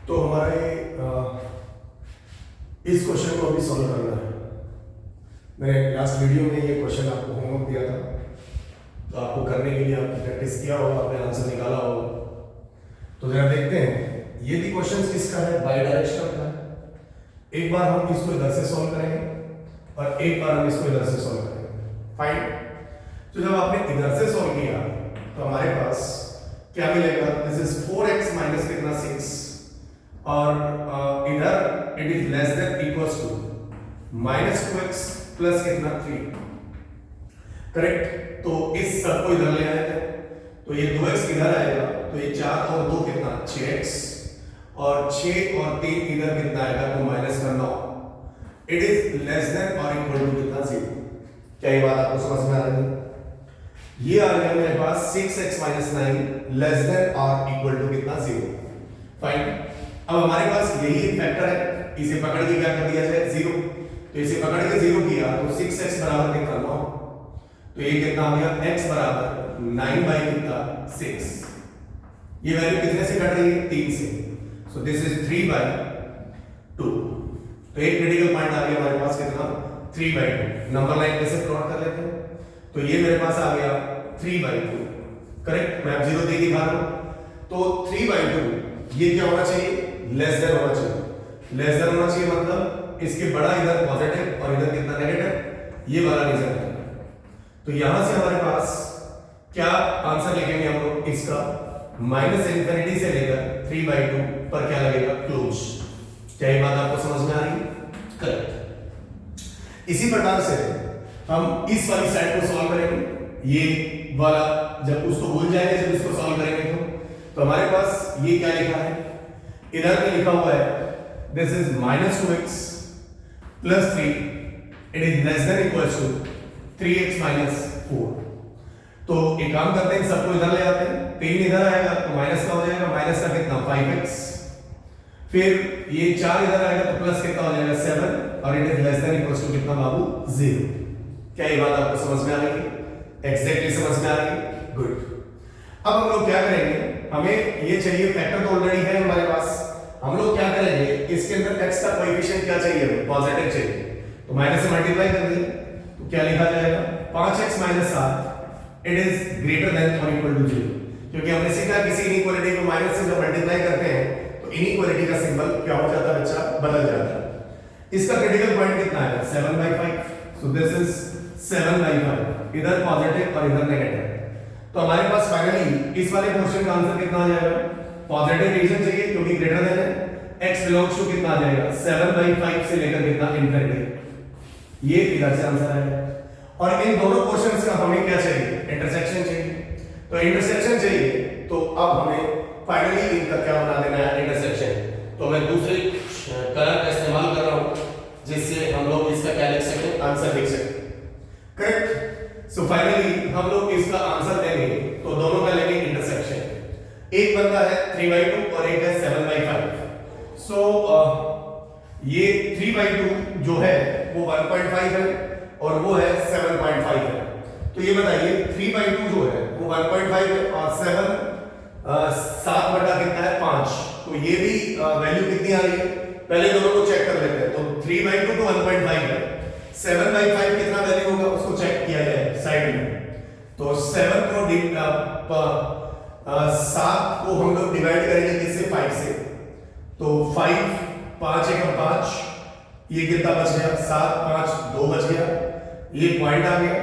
तो हमारे इस क्वेश्चन को अभी सॉल्व करना है। मैंने लास्ट वीडियो में ये क्वेश्चन आपको होमवर्क दिया था, तो आपको करने के लिए आपने प्रैक्टिस किया होगा, आपने आंसर निकाला होगा। तो जरा देखते हैं, ये भी क्वेश्चन किसका है, बाई डायरेक्शनल का है। एक बार हम इसको इधर से सॉल्व करेंगे और एक बार हम इसको इधर से सॉल्व करेंगे। फाइन। तो जब आपने इधर से सॉल्व किया तो हमारे पास क्या मिलेगा, दिस इज 4x माइनस कितना 6 और इधर it is less than equals to -2x plus कितना 3। करेक्ट। तो इस सब को इधर ले आए थे, तो ये 2x इधर आएगा, तो ये 4 और 2 कितना 6x और 6 और 3 इधर कितना आएगा, तो माइनस का 9। इट इज लेस देन और इक्वल टू कितना 0। क्या ये बात आपको समझ में आ रही है? ये आ गया मेरे पास 6x माइनस 9 लेस देन और इक्वल टू कितना 0। फाइन। अब हमारे पास यही एक फैक्टर है, इसे पकड़ के क्या कर दिया जाए 0। तो इसे पकड़ के 0 किया तो 6x बराबर कितना 9, तो ये कितना आ गया x बराबर 9 बाई कितना 6। ये वैल्यू कितने से कट रही है, 3 से। सो दिस इज 3 बाई 2। तो एक क्रिटिकल पॉइंट आ गया हमारे पास कितना 3 बाई 2। नंबर लाइन कैसे प्लॉट कर लेते हैं, तो ये मेरे पास आ गया 3 बाई 2। करेक्ट। मैं अब 0 दे दिखा रहा हूं, तो 3 बाई 2 ये क्या होना चाहिए, लेस देन होना चाहिए। लेस देन होना चाहिए मतलब इसके बड़ा इधर पॉजिटिव और इधर कितना नेगेटिव, ये वाला रीजन है। तो यहां से हमारे पास क्या आंसर लिखेंगे हम लोग, इसका माइनस इंफिनिटी से लेकर 3 बाई 2 पर क्या लगेगा, क्लोज। क्या ये बात आपको समझ में आ रही है? करेक्ट। इसी प्रकार से हम इस वाली साइड को सॉल्व करेंगे। ये वाला जब उसको भूल जाएंगे, जब इसको सॉल्व करेंगे तो हमारे पास ये क्या लिखा है, इधर में लिखा हुआ है this is -2x plus 3 it is less than equals to 3x minus 4। तो एक काम करते हैं, सबको इधर ले आते हैं। 3 इधर आएगा तो माइनस का हो जाएगा, माइनस का कितना 5x, फिर ये 4 इधर आएगा तो प्लस कितना हो जाएगा 7 और it is less than equals to कितना बाबू 0। क्या ये बात आपको समझ में आ रही है? एग्जैक्टली समझ में आ रही है? गुड। अब हम लोग क्या करेंगे, हमें ये चाहिए, फैक्टर तो ऑलरेडी है हमारे पास। हम लोग क्या करेंगे, इसके अंदर x का कोएफिशिएंट क्या चाहिए, हमें पॉजिटिव चाहिए। तो माइनस से मल्टीप्लाई कर दिए तो क्या लिखा जाएगा, 5x minus 7 it is greater then और इक्वल टू 0। क्योंकि हमने सीखा किसी इनइक्वालिटी को माइनस से जब मल्टीप्लाई करते हैं तो इनइक्वालिटी का सिंबल क्या हो जाता है बच्चा, बदल जाता है। इसका क्रिटिकल पॉइंट कितना है, 7/5। सो दिस इज 7/5, इधर पॉजिटिव और इधर नेगेटिव। तो हमारे पास फाइनली इस वाले क्वेश्चन का आंसर कितना आ जाएगा, पॉजिटिव रीजन चाहिए क्योंकि ग्रेटर देन है, x बिलोंग्स टू कितना आ जाएगा 7/5 से लेकर कितना इंफिनिटी। ये इधर से आंसर आएगा। और इन दोनों क्वेश्चंस का हमें क्या चाहिए, इंटरसेक्शन चाहिए। तो इंटरसेक्शन चाहिए तो अब हमें फाइनली इनका क्या बना देना है, इंटरसेक्शन। तो मैं दूसरे कलर का इस्तेमाल कर रहा हूं जिससे हम लोग इसका क्या लिख सकें, आंसर लिख सकें। करेक्ट। सो फाइनली हम लोग इसका आंसर देंगे तो दोनों का लेंगे इंटरसेक्शन। एक बंदा है 3/2 और एक है 7/5। सो ये 3/2 जो है वो 1.5 है और वो है 7.5 है। तो ये बताइए 3/2 जो है वो 1.5 है और 7 बटा कितना है 5। तो ये भी वैल्यू कितनी आ रही है, पहले दोनों को चेक कर लेते हैं। तो 3/2 तो 1.5 है, 7/5 कितना वैल्यू होगा उसको चेक किया जाए साइड में। तो 7 को 7 को हम लोग डिवाइड करेंगे किससे, 5 से। तो 5 5 1 5, ये कितना बच गया 7 5 2 बच गया, ये पॉइंट आ गया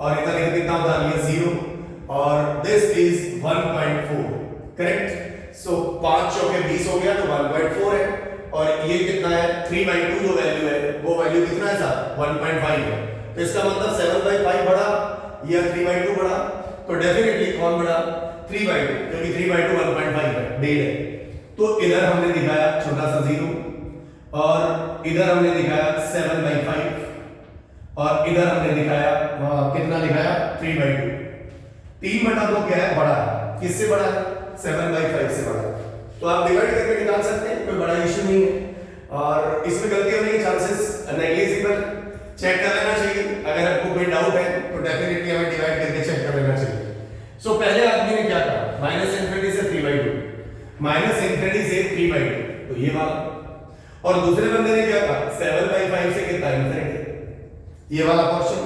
और इधर ये कितना उतार लिया 0 और दिस इज 1.4। करेक्ट। सो 5 चौके 20 हो गया तो 1.4 है और ये कितना है 3/2 जो वैल्यू है वो वैल्यू कितना है साहब 1.5 है। तो इसका मतलब 7/5 बड़ा या 3/2 बड़ा, तो डेफिनेटली कौन बड़ा, 3/2, क्योंकि 3/2 1.5 है, डेढ़ है। तो इधर हमने दिखाया छोटा सा 0 और इधर हमने दिखाया 7/5 और इधर हमने दिखाया कितना दिखाया 3/2। 3/2 क्या है, बड़ा है। किससे बड़ा है, 7/5 से बड़ा है। तो आप डिवाइड करके निकाल सकते हैं, कोई बड़ा इश्यू नहीं है और इसमें गलती होने के चांसेस नेग्लिजिबल। चेक कर लेना चाहिए, अगर आपको कोई डाउट है तो डेफिनेटली हमें डिवाइड करके चेक कर लेना चाहिए। सो पहले आदमी ने क्या कहा, -∞ से 3/2, -∞ से 3/2 तो ये वाला। और दूसरे बंदे ने क्या कहा 7/5 से कितना इंफिनिटी, ये वाला क्वेश्चन।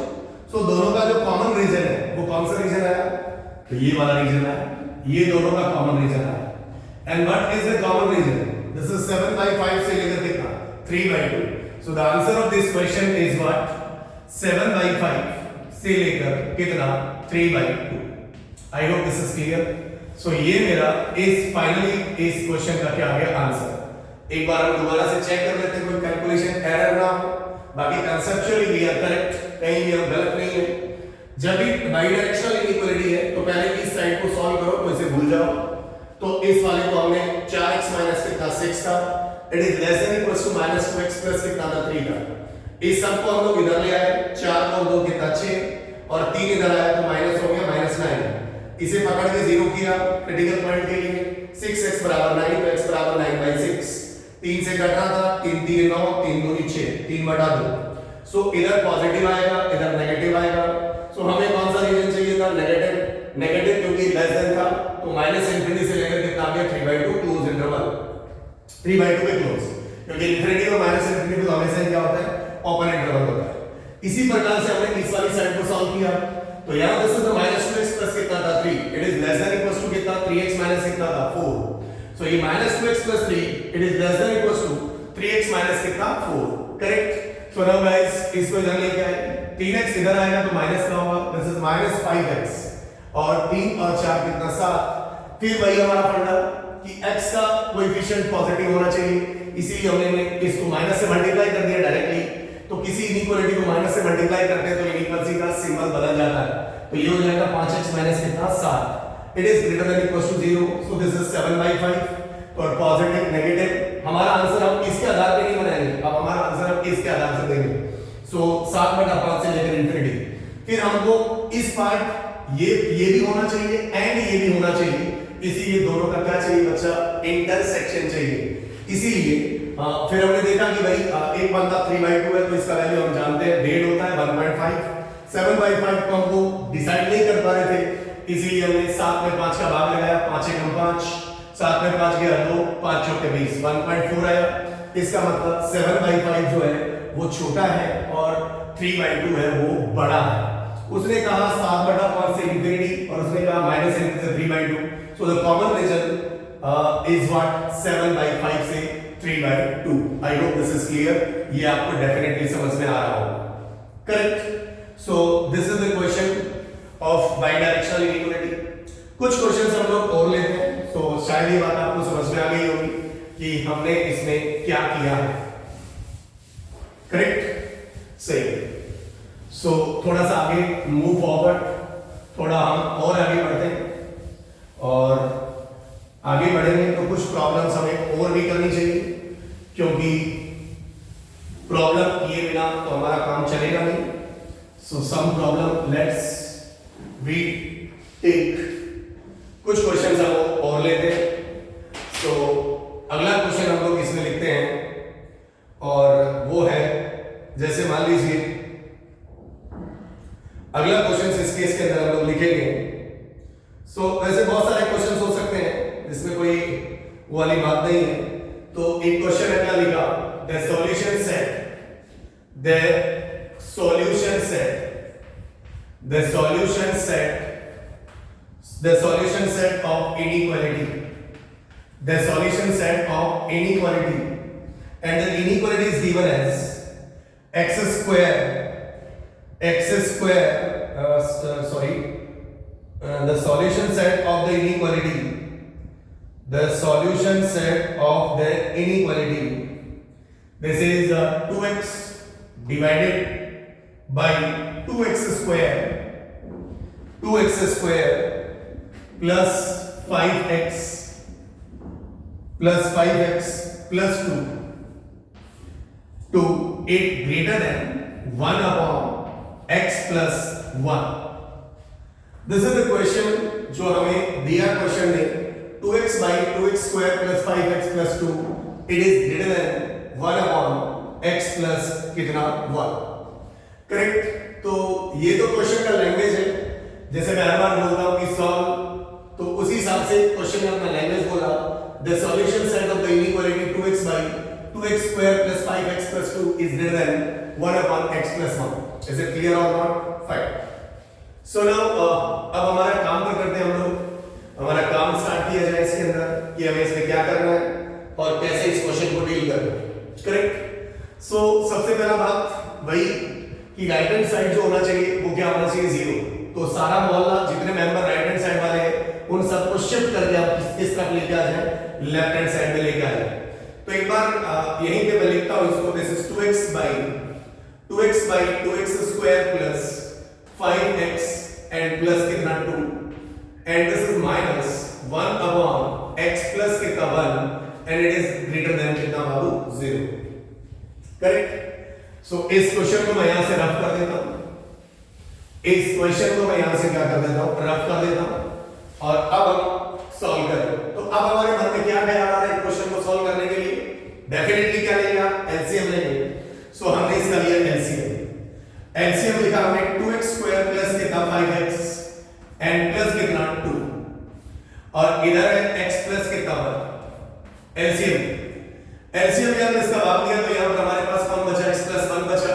सो दोनों का जो कॉमन रीजन है वो कौन सा रीजन आया, तो ये वाला रीजन आया, ये दोनों का कॉमन रीजन आया। And what is the common region, this is 7/5 से लेकर कितना 3/2। So the answer of this question is what 7/5 से लेकर कितना 3/2। I hope this is clear. So ये मेरा इस फाइनली इस क्वेश्चन का क्या आ गया आंसर। एक बार हम दोबारा से चेक कर लेते हैं कोई कैलकुलेशन एरर ना हो, बाकी कंसेप्चुअली वी आर करेक्ट, कहीं भी हम गलत नहीं है। जब भी बाइडायरेक्शनल इनइक्वालिटी है तो पहले इस साइड को सॉल्व करो, तो इसे भूल जाओ। तो इस वाले को हमने 4x माइनस कितना 6 था, it is less than equals to -2x plus कितना था 3 था। इस सब को हम लोग इधर ले आए, 4 और 2 कितना 6 और 3 इधर आया तो माइनस हो गया -9। इसे पकड़ के जीरो किया क्रिटिकल पॉइंट के लिए, 6x बराबर 9 तो x बराबर 9/6। 3 से कट रहा था, 3 3 9 3 2 6 3/2। सो इधर पॉजिटिव आएगा इधर नेगेटिव आएगा। सो हमें कौन सा रीजन चाहिए था, नेगेटिव क्योंकि लेस देन था तो -इंफिनिटी से लेकर कितना आ गया 3/2 क्लोज इंटरवल, 3/2 के क्लोज, क्योंकि इंफिनिटी और -इंफिनिटी तो हमेशा क्या होता है ओपन इंटरवल होता है। इसी प्रकार से हमने इस वाली साइड को सॉल्व किया, तो यहां this is the -2x plus कितना था 3, it is less than equals to कितना 3x माइनस कितना था 4। सो ये -2x plus 3 it is less than equals to 3x minus कितना 4, करेक्ट। सो नाउ गाइस इसको इधर लेके आए, 3x इधर आएगा तो माइनस का होगा, दिस इज -5x और 3 और 4 कितना 7। फिर वही हमारा फंडा कि x का कोएफिशिएंट पॉजिटिव होना चाहिए, इसीलिए हमने इसको माइनस से मल्टीप्लाई कर दिया डायरेक्टली। तो किसी इनइक्वालिटी को माइनस से मल्टीप्लाई करते हैं तो इनइक्वालिटी का सिंबल बदल जाता है, तो ये हो जाएगा 5x माइनस कितना 7, it is greater than equals to 0। So this is 7/5 और पॉजिटिव नेगेटिव हमारा आंसर हम इसके आधार पे नहीं बनाएंगे, अब हमारा आंसर हम इसके आधार से देंगे। सो 7/5 से लेकर इंफिनिटी। फिर हमको इस पार्ट ये भी होना चाहिए एंड ये भी होना चाहिए, इसीलिए दोनों का क्या चाहिए बच्चा इंटरसेक्शन चाहिए। इसीलिए फिर हमने देखा कि भाई एक बंदा 3/2 है तो इसका वैल्यू हम जानते हैं 1.5 होता है 1.5। 7/5 को हमको डिसाइड नहीं कर पा रहे थे, इसीलिए हमने 7 में 5 का भाग लगाया, 5 × 5 7 में 5 गया 2 5 × 20 1.4 आया। इसका मतलब 7/5 जो है वो छोटा है और 3/2 है वो बड़ा है। उसने कहा 7/5 से इंफिनिटी और उसने कहा -∞ से 3/2। So the common region is what 7/5 से 3/2। I hope this is clear, ये आपको डेफिनेटली समझ में आ रहा होगा, correct. So this is the question of bidirectional inequality. कुछ क्वेश्चंस हम लोग और लेते हैं, तो शायद ये बात आपको समझ में आ गई होगी कि हमने इसमें क्या किया है, करेक्ट, सही। सो थोड़ा सा आगे मूव फॉरवर्ड, थोड़ा हम और आगे बढ़ते हैं और आगे बढ़ेंगे तो कुछ प्रॉब्लम्स हमें और भी करनी चाहिए, क्योंकि प्रॉब्लम किए बिना तो हमारा काम चलेगा नहीं। So some problem let's we take, कुछ क्वेश्चंस हम और लेते हैं। तो अगला क्वेश्चन हम लोग इसमें लिखते हैं और वो है, जैसे मान लीजिए अगला क्वेश्चन इस केस के अंदर हम लोग लिखेंगे। सो वैसे बहुत सारे क्वेश्चंस हो सकते हैं, इसमें कोई वो वाली बात नहीं है। तो एक क्वेश्चन है क्या लिखा, the solution set of inequality and the inequality is given as x square the solution set of the inequality this is 2x divided by 2x square plus 5x plus 2 to it greater than 1 upon x plus 1. This is the question जो हमें दिया question में 2x by 2x square plus 5x plus 2 it is greater than 1 upon x plus कितना 1, correct. तो ये तो question का language है, जैसे मैं हर बार बोलता हूँ कि सॉल्व, तो उसी हिसाब से क्वेश्चन में अपना लैंग्वेज बोला, the solution set of the inequality 2x 2x square plus 5x plus 2 is greater than 1 upon x plus 1. Is it clear or not? Fine. So now अब हमारा काम पर करते हैं हम लोग। हमारा काम स्टार्ट किया जाए इसके अंदर कि हमें इसमें क्या करना है और कैसे इस क्वेश्चन को डील करना है। करेक्ट। सो सबसे पहला बात वही कि राइट हैंड साइड जो होना चाहिए वो क्या होना चाहिए? 0। तो सारा मोहल्ला जितने मेंबर राइट हैंड साइड वाले हैं उन सबको शिफ्ट करके आप किस तरफ लेके आ जाए? लेफ्ट हैंड साइड में लेके आ जाए। तो एक बार यहीं पे मैं लिखता हूं इसको, this is 2x by 2x square plus 5x and plus कितना 2 and this is minus 1 upon x plus कितना 1 and it is greater than कितना बाबू? 0। करेक्ट। सो इस क्वेश्चन को मैं यहां से रफ कर देता हूं, इस क्वेश्चन को मैं यहां से क्या कर देता हूं? रफ कर देता हूं और अब हम सॉल्व करें। तो अब हमारे मन में क्या ख्याल आ रहा है क्वेश्चन को सॉल्व करने के लिए? डेफिनेटली क्या लेंगे आप? एलसीएम लेंगे। सो हमने इसका लिया एलसीएम। एलसीएम लिखा हमने 2x स्क्वायर प्लस कितना 5x एंड प्लस कितना 2 और इधर है x प्लस कितना 1। एलसीएम यार इसका भाग दिया तो यहां पर हमारे पास कौन बचा? x प्लस 1 बचा।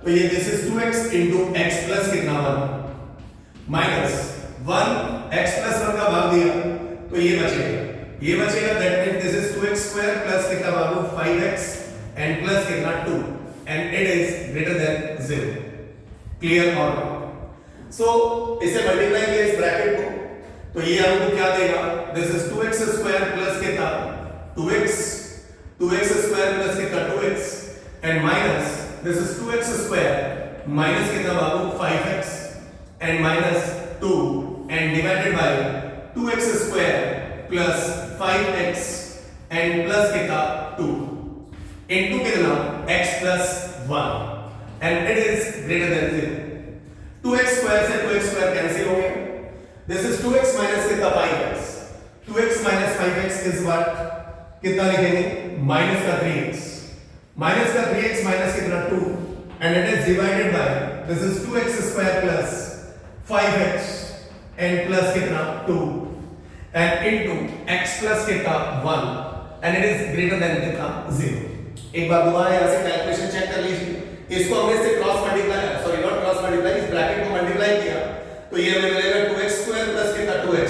तो ये this is 2x into x plus कितना 1 माइनस 1 x प्लस 1 का भाग दिया तो ये बचेगा that means this is 2x square plus कितना बाबू 5x एंड प्लस कितना 2 and it is greater than 0। Clear or not? सो इसे मल्टीप्लाई किया इस ब्रैकेट को तो ये हमको क्या देगा? This is 2x square plus कितना 2x स्क्वायर प्लस कितना 2x and minus this is 2x square minus कितना बाबू 5x and minus 2 and divided by 2x square plus 5x and plus कितना 2 इनटू कितना x plus 1 and it is greater than 0। 2x square से 2x square cancel हो गया। This is 2x minus कितना 5x। 2x minus 5x is what? कितना लिखेंगे? Minus का 3x। Minus का 3x माइनस कितना 2 and it is divided by this is 2x square plus 5x and plus कितना 2 and into x plus कितना 1 and it is greater than कितना 0। एक बार दोबारा यहां से कैलकुलेशन चेक कर लीजिए। इसको हमने से cross multiply, sorry not cross multiply, इस ब्रैकेट को मल्टीप्लाई किया तो ये हमें मिलेगा 2x स्क्वायर प्लस कितना 2x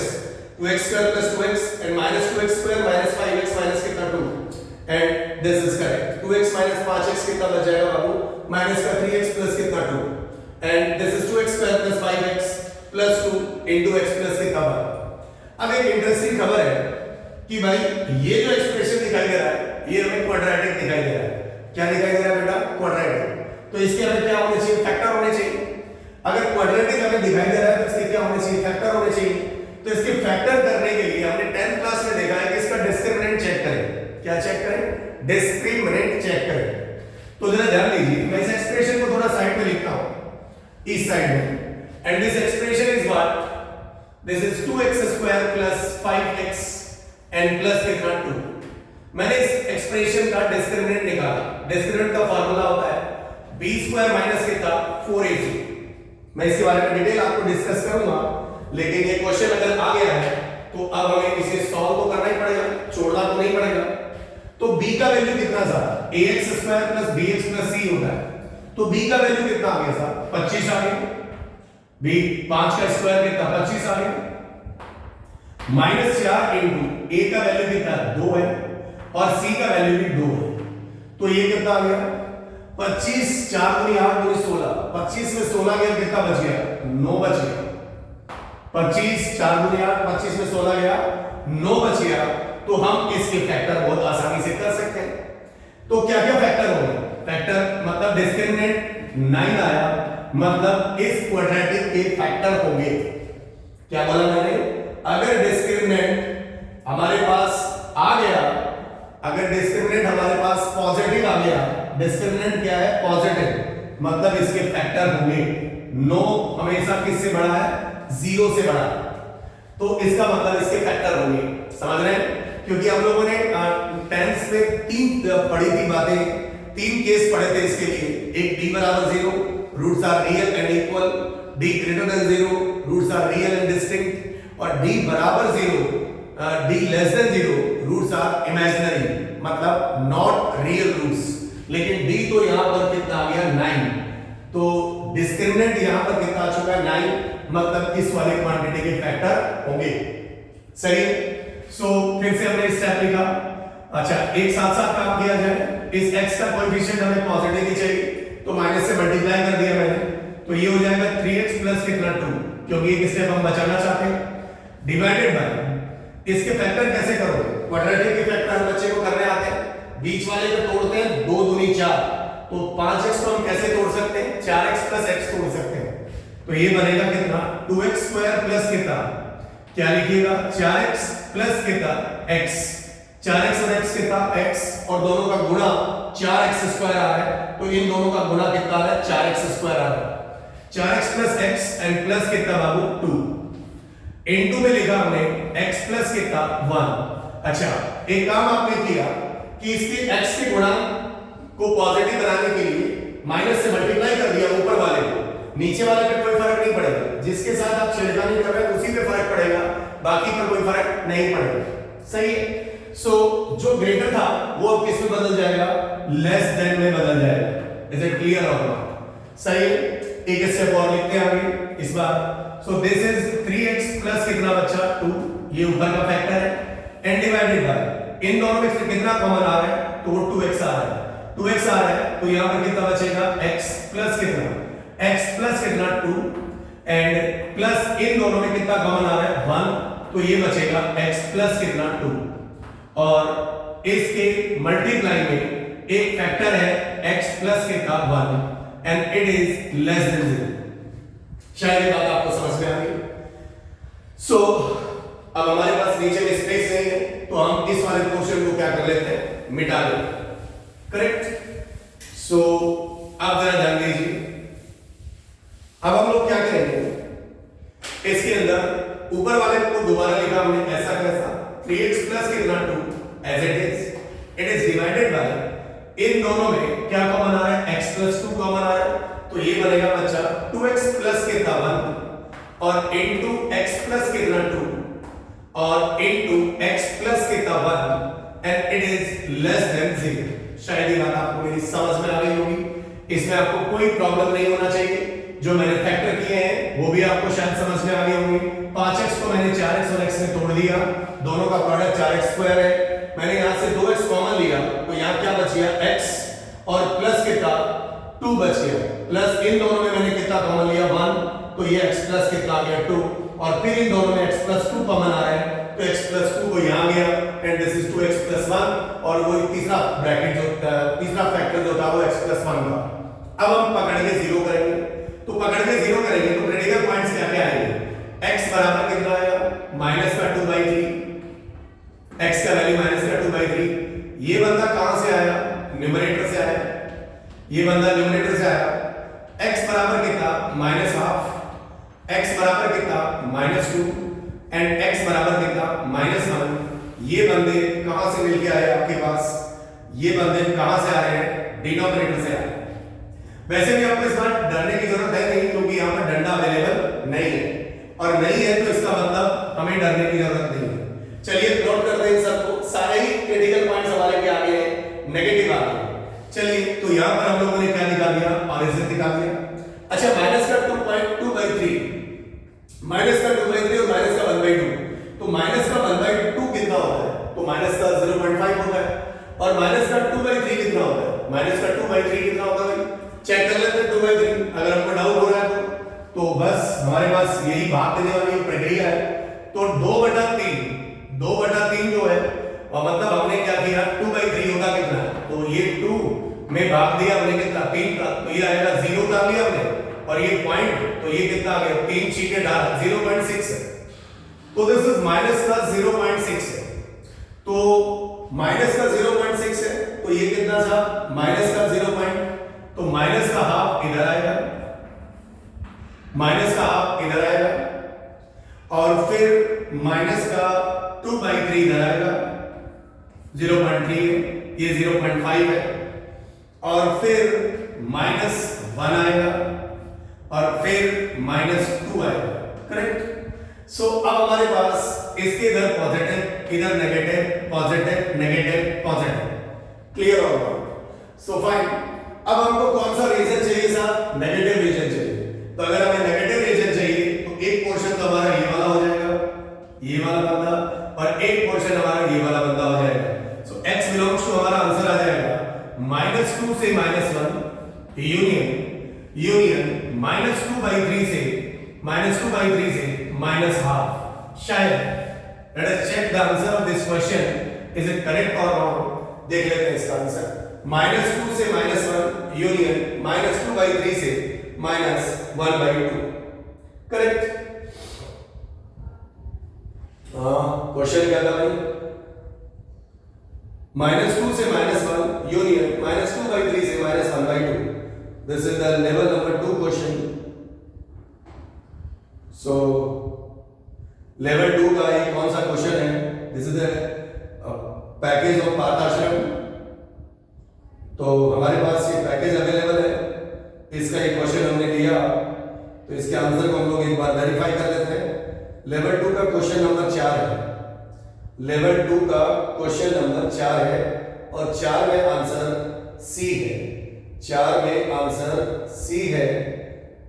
square plus 2x and minus 2x square minus 5x minus कितना 2 and this is correct. 2x minus 5x कितना बच जाएगा बाबू? माइनस का 3x प्लस कितना 2 and this is 2x square plus 5x plus 2 into x plus कितना 1। अब एक interesting खबर है कि भाई ये जो एक्सप्रेशन दिखाई दे रहा है ये हमें क्वाड्रेटिक दिखाई दे रहा है। क्या दिखाई दे रहा है बेटा? क्वाड्रेटिक। तो इसके हमें क्या होने चाहिए? फैक्टर होने चाहिए। अगर क्वाड्रेटिक हमें दिखाई दे रहा है तो इसके क्या होने चाहिए? फैक्टर होने चाहिए। तो इसके फैक्टर करने के लिए हमने 10th क्लास में देखा है कि इसका डिस्क्रिमिनेंट चेक करें। क्या चेक करें? डिस्क्रिमिनेंट चेक करें। तो जरा ध्यान दीजिए, मैं इस एक्सप्रेशन को थोड़ा साइड में लिखता हूं, इस साइड में, and this expression is what? This is 2x square plus 5x and plus कितना 2। मैंने इस एक्सप्रेशन का डिस्क्रिमिनेंट निकाला। डिस्क्रिमिनेंट का फार्मूला होता है b स्क्वायर माइनस कितना 4ac। मैं इसके बारे में डिटेल आपको डिस्कस करूंगा, लेकिन ये क्वेश्चन अगर आ गया है तो अब हमें इसे सॉल्व तो करना ही पड़ेगा, छोड़ना तो नहीं पड़ेगा। तो b का वैल्यू कितना था? ax square plus bx plus c होता है। तो b का वैल्यू कितना आ गया था? 25 आ गया। b 5 का स्क्वायर कितना? 25 आ गया। माइनस 4 इंटू a का वैल्यू कितना? 2 है और c का वैल्यू भी 2 है। तो ये कितना आ गया? 25 4 दूनी 8 दूनी 16। 25 में 16 गया कितना बच गया? 9 बच गया। 25 4 दूनी 8, 25 में 16 गया 9 बच गया। तो हम इसके फैक्टर बहुत आसानी से कर सकते हैं। तो क्या क्या फैक्टर होंगे? फैक्टर मतलब डिस्क्रिमिनेंट 9 आया, मतलब इस क्वाड्रेटिक के फैक्टर होंगे। क्या बोला मैंने? अगर डिस्क्रिमिनेंट हमारे पास आ गया, अगर डिस्क्रिमिनेंट हमारे पास पॉजिटिव आ गया, डिस्क्रिमिनेंट क्या है? पॉजिटिव, मतलब इसके फैक्टर होंगे। 9 हमेशा किससे बड़ा है? 0 से बड़ा। तो इसका मतलब इसके फैक्टर होंगे। समझ रहे हैं? क्योंकि हम लोगों ने 10th में 3 पढ़ी थी बातें, 3 केस पढ़े थे इसके लिए। एक d बराबर 0, roots are real and equal, d greater than 0, roots are real and distinct, और d बराबर 0, d less than 0 roots are imaginary, मतलब नॉट रियल रूट्स, लेकिन d तो यहां पर कितना आ गया 9, तो डिस्क्रिमिनेंट यहां पर कितना आ चुका है 9, मतलब इस वाले क्वांटिटी के फैक्टर होंगे। सही है। सो फिर से हमने स्टेप लिखा। अच्छा, एक साथ साथ काम किया जाए। इस x का कोएफिशिएंट हमें पॉजिटिव ही चाहिए, तो माइनस से मल्टीप्लाई कर दिया मैंने, तो ये हो जाएगा 3x प्लस कितना 2, क्योंकि एक स्टेप हम बचाना चाहते हैं, डिवाइडेड बाय इसके फैक्टर कैसे करोगे? क्वाड्रेटिक के फैक्टर हर बच्चे को करने आते हैं, बीच वाले को तोड़ते हैं, 2 दूनी 4, तो 5x को हम कैसे तोड़ सकते हैं? 4x प्लस x तोड़ सकते हैं, तो ये बनेगा कितना 2x स्क्वायर प्लस कितना, क्या लिखिएगा 4x प्लस कितना x, 4x और x कितना x, और दोनों का गुणा 4x स्क्वायर आ रहा है, तो इन दोनों का गुणा कितना आ रहा है 4x स्क्वायर आ रहा है, 4x plus x and plus कितना बाबू 2, इनटू में लिखा हमने x प्लस कितना 1। अच्छा, एक काम आपने किया कि इसके x के गुणा को पॉजिटिव बनाने के लिए माइनस से मल्टीप्लाई कर दिया ऊपर वाले को, नीचे वाले पे कोई फर्क नहीं पड़ेगा, जिसके साथ आप छेड़खानी कर रहे हैं उसी पे फर्क पड़ेगा, बाकी पर कोई फर्क नहीं पड़ेगा। सही है। सो जो ग्रेटर था वो अब किस में बदल जाएगा? लेस देन में बदल जाएगा। Is it clear or not? सही है। एक स्टेप और लिखते हैं आगे इस बार। So this is 3x plus कितना बच्चा 2, ये ऊपर का फैक्टर है, एंड डिवाइडेड बाय इन दोनों में से कितना कॉमन आ रहा है, तो वो 2x आ रहा है, 2x आ रहा है, तो यहां पर कितना बचेगा x प्लस कितना, x प्लस कितना 2, एंड प्लस इन दोनों में कितना कॉमन आ रहा है 1, तो ये बचेगा x प्लस कितना 2, और इसके मल्टीप्लाई में एक फैक्टर है x प्लस कितना 1 and it is less than 0। शायद ये बात आपको समझ में आ गई। सो अब हमारे पास नीचे में स्पेस नहीं है, तो हम इस वाले पोर्शन को क्या कर लेते हैं, मिटा देते हैं। करेक्ट। सो आप जरा ध्यान दीजिए, अब हम लोग क्या करेंगे, इसके अंदर ऊपर वाले को दोबारा लिखा हमने ऐसा कैसा 3x प्लस कितना 2 as it is divided by इन दोनों में क्या कॉमन आ रहा है, x प्लस 2 कॉमन आ रहा है, तो ये बनेगा बच्चा 2x प्लस कितना 1 और इनटू x प्लस कितना 2 और इनटू x प्लस कितना 1 and it is less than 0। शायद ये बात आपको मेरी समझ में आ गई होगी, इसमें आपको कोई प्रॉब्लम नहीं होना चाहिए। जो मैंने फैक्टर किए हैं वो भी आपको शायद समझ में आ गए होंगे। 5x को मैंने 4x और x में तोड़ दिया, दोनों का प्रोडक्ट 4x स्क्वायर है, मैंने यहां से 2x कॉमन लिया, तो यहां क्या बच गया x और प्लस कितना 2 बच गया, प्लस इन दोनों में मैंने कितना कॉमन लिया 1, तो ये x प्लस कितना आ गया 2, और फिर इन दोनों में x प्लस 2 कॉमन आ रहा है, तो x प्लस 2 को यहां गया and this is 2x plus 1, और वो तीसरा ब्रैकेट जो तीसरा फैक्टर जो था वो x प्लस 1 का। अब हम पकड़ के 0 करेंगे, तो पकड़ के 0 करेंगे तो क्रिटिकल पॉइंट्स क्या क्या आएंगे, x बराबर कितना आएगा माइनस का 2/3, x का वैल्यू माइनस का 2/3, ये बंदा कहां से आया, न्यूमरेटर से आया, ये बंदा न्यूमरेटर से आया, x बराबर कितना माइनस हाफ, x बराबर कितना -2 एंड x बराबर कितना -1। ये बंदे कहां से मिलके आए आपके पास, ये बंदे कहां से आ रहे हैं, डिनोमिनेटर से आ रहे हैं। वैसे भी आपको इस बार डरने की जरूरत है नहीं, क्योंकि यहां पर डंडा अवेलेबल नहीं है, और नहीं है तो इसका मतलब हमें डरने की जरूरत नहीं है। चलिए नोट करते हैं सबको, सारे ही क्रिटिकल पॉइंट्स हमारे के आगे हैं, नेगेटिव आ गए। चलिए तो यहां पर हम लोगों ने क्या निकाल दिया, ऑरिजिन निकाल दिया। अच्छा, माइनस का 2/3, माइनस का 2/3 और माइनस का 1/2, तो माइनस का 1/2 कितना होता है, तो माइनस का 0.5 होता है, और माइनस का 2/3 कितना होता है, माइनस का 2/3 कितना होता है, चेक कर लेते हैं 2/3, अगर आपको डाउट हो रहा है तो बस हमारे पास यही भाग देने वाली प्रक्रिया है। तो 2/3 जो है, और मतलब हमने क्या किया 2/3 होगा कितना, तो ये 2 में भाग दिया हमने कितना 3 का, तो ये आएगा 0 डाल दिया हमने, और ये पॉइंट तो ये कितना आ गया 3 चीजें डाल 0.6 है, तो दिस इज माइनस का 0.6 है, तो माइनस का 0.6 है, तो ये कितना था माइनस का 0. तो माइनस का हाफ इधर आएगा, माइनस का हाफ इधर आएगा, और फिर माइनस का 2/3 इधर आएगा, 0.3 है, ये 0.5 है, और फिर -1 आएगा, और फिर -2 आएगा। करेक्ट। सो अब हमारे पास इसके इधर पॉजिटिव, इधर negative, positive, negative, positive. Clear होगा? So fine. अब हमको कौन सा रीजन चाहिए साहब? नेगेटिव रीजन चाहिए। तो अगर हमें नेगेटिव रीजन चाहिए तो एक पोर्शन तो हमारा ये वाला हो जाएगा, ये वाला बंदा, और एक पोर्शन हमारा ये वाला बंदा हो जाएगा। सो x बिलोंग्स टू हमारा आंसर आ जाएगा -2 से -1 यूनियन -2/3 से -2/3 से -1/2। शायद let us check the answer of this question, is it correct or wrong? देख लेते हैं इसका आंसर। -2 से -1 यूनियन -2/3 से -1/2। करेक्ट? क्वेश्चन क्या था भाई? -2 से -1 यूनियन -2/3 से -1/2। This is the level number 2 question. So level 2 का ये कौन सा क्वेश्चन है? This is the package of Parth Ashram. तो हमारे पास ये पैकेज अवेलेबल है, इसका एक क्वेश्चन हमने लिया, तो इसके आंसर को हम लोग एक बार वेरीफाई कर लेते हैं। लेवल 2 का क्वेश्चन नंबर 4 है। लेवल 2 का क्वेश्चन नंबर 4 है और 4 में आंसर सी है। 4 में आंसर सी है,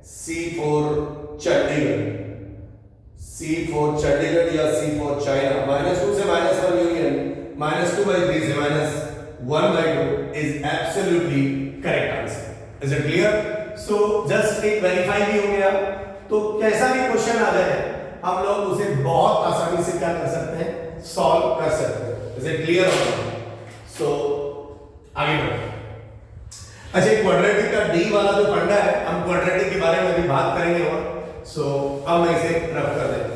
C for Chandigarh, C for Chandigarh या सी फॉर चाइना। -2 से -1 यूनियन -2/3 से -1/2 is absolutely correct answer. Is it clear? So just एक वेरीफाई भी हो गया। तो कैसा भी क्वेश्चन आ जाए हम लोग उसे बहुत आसानी से क्या कर सकते हैं? सॉल्व कर सकते हैं। Is it clear? So आगे बढ़ते हैं। अच्छा, क्वाड्रेटिक का डी वाला जो फंडा है, हम क्वाड्रेटिक के बारे में अभी बात करेंगे और अब मैं इसे रफ कर देता हूं।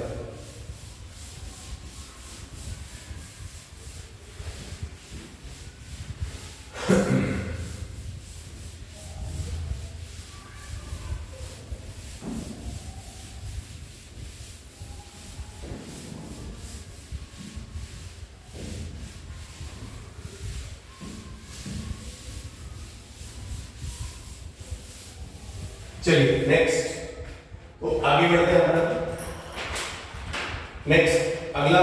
चलिए नेक्स्ट, तो आगे बढ़ते हैं अपना। नेक्स्ट अगला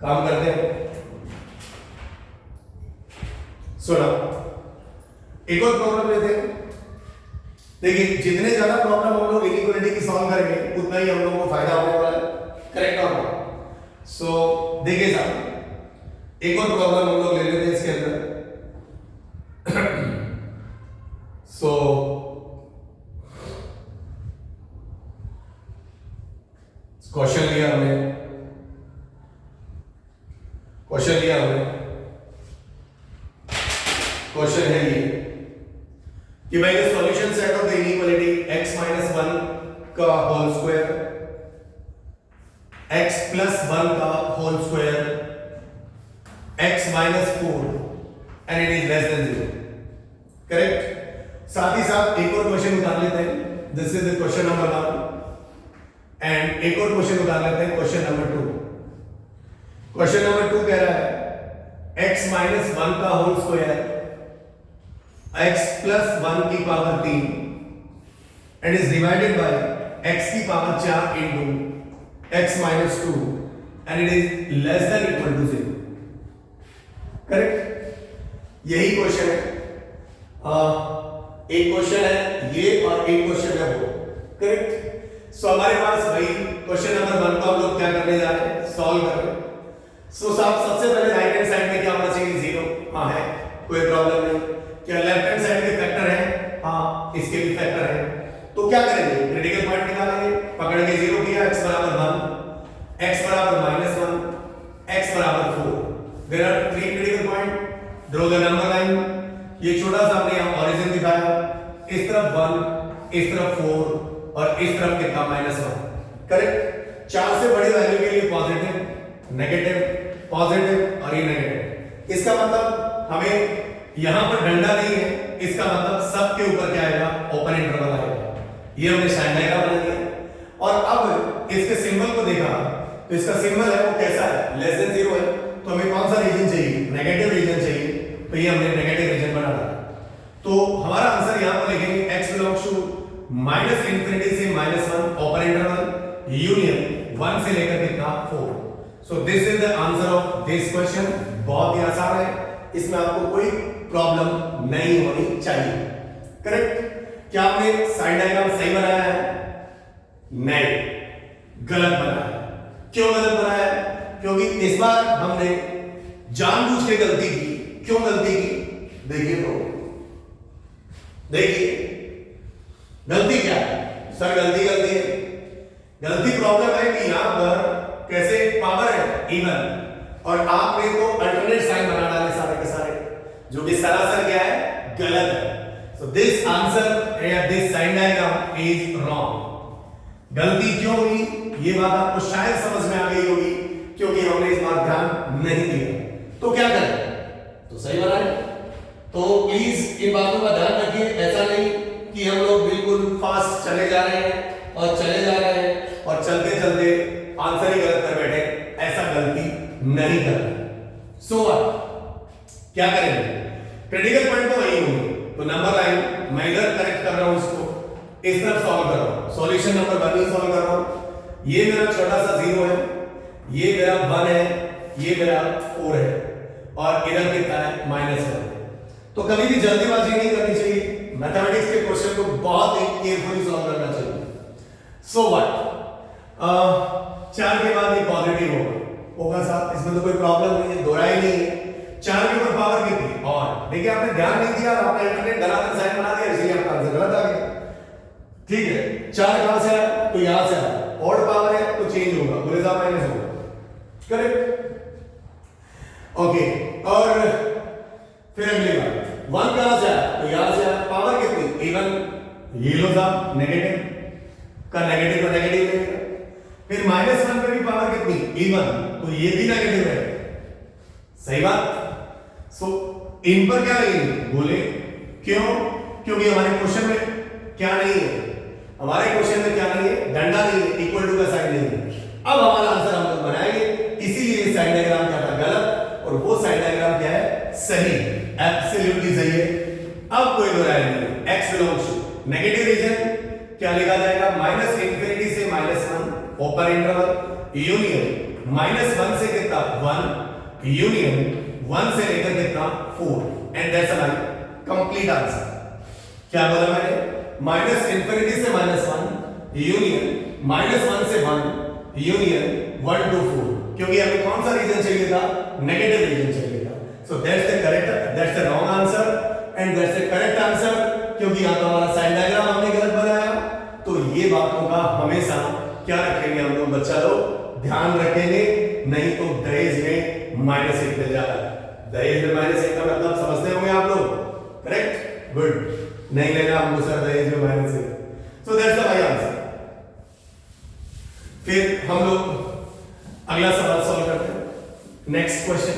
काम करते हैं। सुना, एक और प्रॉब्लम लेते हैं। देखिए, जितने ज्यादा प्रॉब्लम हम लोग इनइक्वालिटी की सॉल्व करेंगे उतना ही हम लोगों को फायदा होने वाला है। करेक्ट और नॉट? सो देखिए साहब, एक और प्रॉब्लम हम लोग ले लेते हैं इसके अंदर। सो क्वेश्चन लिया हमने, क्वेश्चन है ये कि भाई the solution set of the inequality x - 1 का होल स्क्वायर, x + 1 का whole square, x - 4 and it is less than 0। Correct? साथ ही साथ एक और क्वेश्चन उतार लेते हैं। This is the question number 1 and एक और क्वेश्चन उतार लेते हैं, क्वेश्चन नंबर 2। क्वेश्चन नंबर 2 कह रहा है x - 1 का होल स्क्वायर, x + 1 की power 3 and is divided by x की power 4 into x - 2 and it is less than equal to 0। Correct? यही क्वेश्चन है। एक क्वेश्चन है ये और एक क्वेश्चन है वो। करेक्ट? सो हमारे पास भाई क्वेश्चन नंबर 1 को हम लोग क्या करने जा रहे हैं? सॉल्व कर रहे हैं। सो साहब, सबसे पहले राइट हैंड साइड में क्या होना चाहिए? 0। हाँ है, कोई प्रॉब्लम नहीं। क्या लेफ्ट हैंड साइड के फैक्टर है? हाँ, इसके भी फैक्टर है। तो क्या करेंगे? क्रिटिकल पॉइंट निकालेंगे। पकड़ के 0 किया, x = 1, x = -1, x = 4। There are 3 critical point. Draw the number line. ये छोटा सा हमने यहां ओरिजिन दिखाया, इस तरफ 1, इस तरफ 4 और इस तरफ कितना? -1। करेक्ट? 4 से बड़ी वैल्यू के लिए पॉजिटिव, नेगेटिव, पॉजिटिव और ये नेगेटिव। इसका मतलब हमें यहां पर डंडा नहीं है, इसका मतलब सबके ऊपर क्या आएगा? ओपन इंटरवल आएगा। ये हमने साइन डायग्राम बना दिया। और अब इसके सिंबल को देखा तो इसका सिंबल है वो कैसा है? लेस देन 0 है। तो हमें कौन सा रीजन चाहिए? नेगेटिव रीजन चाहिए। तो ये हमने नेगेटिव रीजन बना दिया। तो हमारा आंसर यहां पर लिखेंगे x बिलोंग्स टू -∞ से -1 ओपन इंटरवल यूनियन 1 से लेकर कितना 4। सो this is the answer of this question. बहुत ही आसान है, इसमें आपको कोई प्रॉब्लम नहीं होनी चाहिए। करेक्ट? क्या आपने साइन डायग्राम सही बनाया है? नहीं, गलत बनाया है। क्यों गलत बनाया है? क्योंकि इस बार हमने जानबूझ के गलती की। क्यों गलती की? देखिए तो, देखिए गलती क्या है सर? गलती है, गलती प्रॉब्लम है कि यहां पर कैसे पावर है इवन, और आपने तो अल्टरनेट साइन बना डाले सारे के सारे, जो कि सरासर क्या है? गलत है। सो दिस आंसर या this sign diagram is wrong. गलती क्यों हुई ये बात आपको शायद समझ में आ गई होगी, क्योंकि हमने इस बार ध्यान नहीं दिया। तो क्या करें? तो सही बनाए। तो प्लीज इन बातों का ध्यान रखिए। ऐसा नहीं कि हम लोग बिल्कुल फास्ट चले जा रहे हैं और चले जा रहे हैं और चलते चलते आंसर ही गलत कर बैठे, ऐसा गलती नहीं करना। सो क्या करेंगे? क्रिटिकल पॉइंट तो वही होंगे, तो नंबर लाइन मैं इधर करेक्ट कर रहा हूं, इसको इस तरफ सॉल्व कर रहा हूं। सॉल्यूशन नंबर 1 ही सॉल्व कर रहा हूं। ये मेरा छोटा सा 0 है, ये मेरा 1 है, ये मेरा 4 है, और इधर कितना है? -1। तो कभी भी जल्दीबाजी नहीं करनी चाहिए। मैथमेटिक्स के क्वेश्चन को बहुत ही केयरफुली सॉल्व करना चाहिए। सो व्हाट 4 के बाद ये पॉजिटिव होगा साहब, इसमें तो कोई प्रॉब्लम नहीं है, दोहराई नहीं है। 4 के ऊपर पावर कितनी? और देखिए आपने ध्यान नहीं दिया, आपने अल्टरनेट धनात्मक साइन बना दिया, इसलिए आपका आंसर गलत आ गया। ठीक है, 4 कहां से आया? तो यहां से आया। ऑड पावर है तो चेंज होगा, बोले साहब माइनस होगा। करेक्ट? ओके, और फिर अगली बात 1 कहां से आया? तो यहां से आया। पावर कितनी? इवन। ये लो साहब नेगेटिव का नेगेटिव का नेगेटिव लगेगा। फिर -1 पे भी पावर कितनी? इवन, तो ये भी नेगेटिव है। सही बात। सो इन पर क्या लगेंगे? बोले क्यों? क्योंकि हमारे क्वेश्चन में क्या नहीं है? हमारे क्वेश्चन में क्या नहीं है? डंडा नहीं है, इक्वल टू का साइन नहीं है। अब हमारा आंसर हम लोग बनाएंगे, इसीलिए साइन डायग्राम क्या था? गलत, और वो साइन डायग्राम क्या है? सही, एब्सोल्युटली सही है। अब कोई दोहराई नहीं। x belongs to negative region, क्या लिखा जाएगा? -∞ से -1 ओपन इंटरवल यूनियन -1 से कितना? 1 यूनियन 1 से लेकर कितना? 4, and that's a complete answer. क्या बोला मैंने? -∞ से -1 यूनियन -1 से 1 यूनियन 1 to 4, क्योंकि हमें कौन सा रीजन चाहिए था? नेगेटिव रीजन चाहिए था। So that's the correct, that's the wrong answer, and that's the correct answer, क्योंकि यहां तो हमारा साइन डायग्राम हमने गलत बनाया। तो ये बातों का हमेशा क्या रखेंगे हम लोग बच्चा लोग? ध्यान रखेंगे, नहीं तो दहेज में -1 मिल जाता है। दहेज में -1 का मतलब समझते होंगे आप लोग? करेक्ट? गुड। नहीं लेना हमको सर दहेज में -1। So that's the right answer. फिर हम लोग अगला सवाल सॉल्व करते हैं। Next question,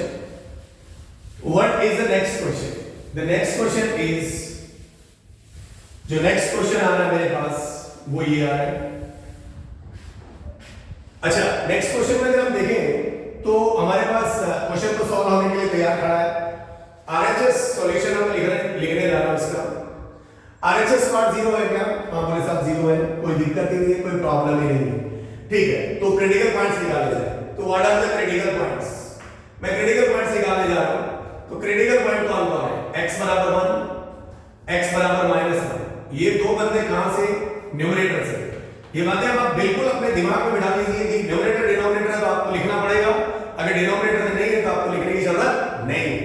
what is the next question? The next question is, जो नेक्स्ट क्वेश्चन आ रहा है मेरे पास वो ये आ रहा है। अच्छा, नेक्स्ट क्वेश्चन में अगर हम देखें तो हमारे पास क्वेश्चन को सॉल्व होने के लिए तैयार खड़ा है। आरएचएस सॉल्यूशन हम लिखने जा रहा हूं इसका। आरएचएस पार्ट 0 है क्या? हां बोले साहब 0 है, कोई दिक्कत ही नहीं है, कोई प्रॉब्लम ही नहीं है। ठीक है, तो क्रिटिकल पॉइंट्स निकाले जाए। तो what are the critical points? मैं क्रिटिकल पॉइंट्स निकालने जा रहा हूं। तो क्रिटिकल पॉइंट कौन कौन है? x बराबर 1, x बराबर -1। ये दो बंदे कहां से? न्यूमरेटर से। ये बातें आप बिल्कुल अपने दिमाग में बिठा लीजिए कि न्यूमरेटर डिनोमिनेटर है तो आपको लिखना पड़ेगा, अगर डिनोमिनेटर में नहीं है तो आपको लिखने की जरूरत नहीं है।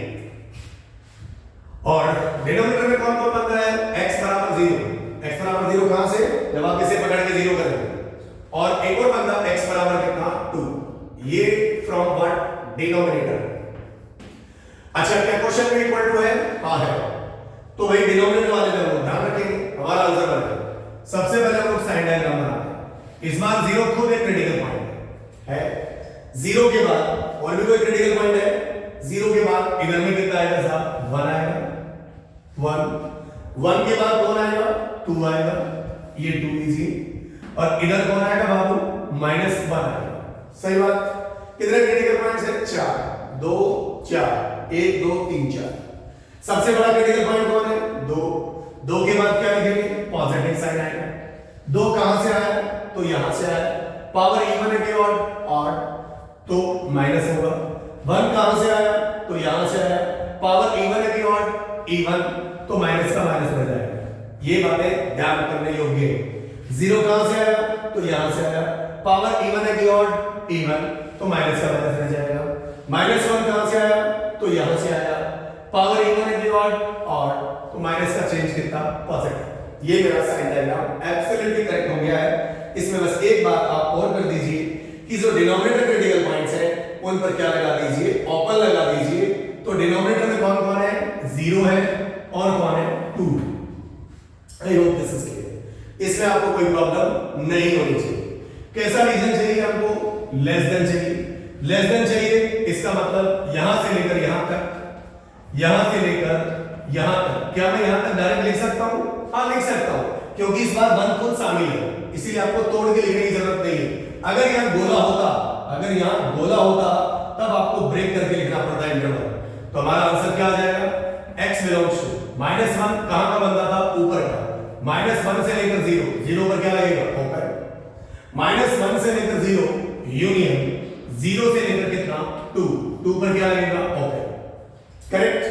और डिनोमिनेटर में कौन कौन बनता है? x बराबर 0। x बराबर 0 कहां से? जब आप इसे पकड़ के 0 करेंगे। और एक और बंदा x बराबर कितना? 2। ये फ्रॉम व्हाट? डिनोमिनेटर। अच्छा, क्या क्वेश्चन में इक्वल टू है? हां है। तो वही डिनोमिनेटर वाले में हम लोग ध्यान रखेंगे, हमारा आंसर बनेगा। सबसे पहले हम लोग साइन डायग्राम बनाते हैं। इस बार 0 खुद एक क्रिटिकल पॉइंट है। 0 के बाद और भी कोई क्रिटिकल पॉइंट है? 0 के बाद इधर में कितना आएगा साहब? 1 आएगा, 1 के बाद कौन आएगा? 2 आएगा, ये 2 लीजिए। और इधर कौन आएगा बाबू? -1 आएगा। सही बात। कितने क्रिटिकल पॉइंट्स है? 4, 2, 4, 1, 2, 3, 4। सबसे बड़ा क्रिटिकल पॉइंट कौन है? 2 के बाद क्या लिखेंगे? पॉजिटिव साइन आएगा। 2 कहां से आया? तो यहां से आया। पावर इवन है कि ऑड, तो माइनस होगा। 1 कहां से आया, तो यहां से आया। पावर इवन है कि ऑड, इवन, तो माइनस का माइनस रह जाएगा। ये बातें ध्यान करने योग्य है। 0 कहां से आया, तो यहां से आया। पावर इवन है कि ऑड, इवन, तो माइनस का माइनस रह जाएगा। -1 कहां से आया, तो यहां से आया। पावर इवन है कि ऑड, तो माइनस का चेंज कितना, पॉजिटिव। ये मेरा साइन डायग्राम एब्सोल्युटली करेक्ट हो गया है। इसमें बस एक बात आप और कर दीजिए कि जो डिनोमिनेटर क्रिटिकल पॉइंट्स है उन पर क्या लगा दीजिए, ओपन लगा दीजिए। तो डिनोमिनेटर में कौन कौन है, 0 है और कौन है, 2। आई होप दिस इज क्लियर। इसमें आपको कोई प्रॉब्लम नहीं होनी चाहिए। कैसा रीजन चाहिए हमको, लेस देन चाहिए। लेस देन चाहिए इसका मतलब यहां से लेकर यहां तक, यहां से लेकर यहां तक। क्या मैं यहां तक डायरेक्ट लिख सकता हूं, हां लिख सकता हूं, क्योंकि इस बार 1 खुद शामिल है, इसीलिए आपको तोड़ के लिखने की जरूरत नहीं है। अगर यहां गोला होता, अगर यहां गोला होता तब आपको ब्रेक करके लिखना पड़ता है इंटरवल। तो हमारा आंसर क्या आ जाएगा, x बिलोंग्स टू -1 कहां का बनता था, ऊपर का। -1 से लेकर 0, 0 पर क्या लगेगा, ओपन। -1 से लेकर 0 यूनियन, 0 से लेकर कितना, 2, 2 पर क्या लगेगा, ओपन। करेक्ट।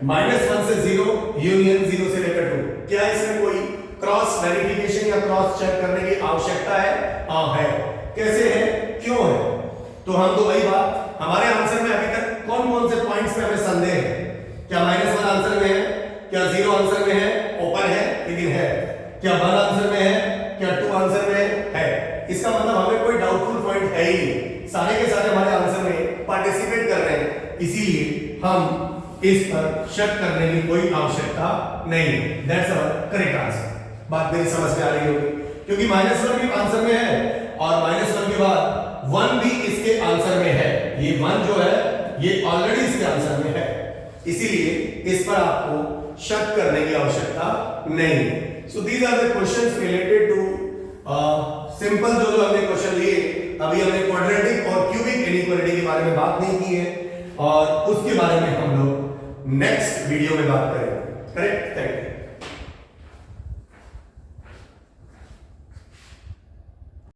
-1 से 0 यूनियन, 0 से लेकर 2। क्या इसमें कोई क्रॉस वेरिफिकेशन या क्रॉस चेक करने की आवश्यकता है, हां है। कैसे है, क्यों है, तो हम तो वही बात, हमारे आंसर में अभी तक कौन कौन से पॉइंट्स में हमें संदेह है। क्या -1 आंसर में है, क्या 0 आंसर में है, ओपन है लेकिन है। क्या 1 आंसर में है, क्या 2 आंसर में है। इसका मतलब हमें कोई डाउटफुल पॉइंट है ही नहीं, सारे के सारे हमारे आंसर में पार्टिसिपेट कर रहे हैं, इसीलिए हम इस पर शक करने की कोई आवश्यकता नहीं है। That's our correct answer. बात मेरी समझ में आ रही होगी, क्योंकि -1 भी आंसर में है और -1 के बाद 1 भी इसके आंसर में है। ये 1 जो है ये ऑलरेडी इसके आंसर में है, इसीलिए इस पर आपको शक करने की आवश्यकता नहीं है। So these are the questions related to simple जो हमने क्वेश्चन लिए। अभी हमने क्वाड्रेटिक और क्यूबिक इनइक्वालिटी के बारे में बात नहीं की है और उसके बारे में हम लोग नेक्स्ट वीडियो में बात करेंगे। Correct, thank you.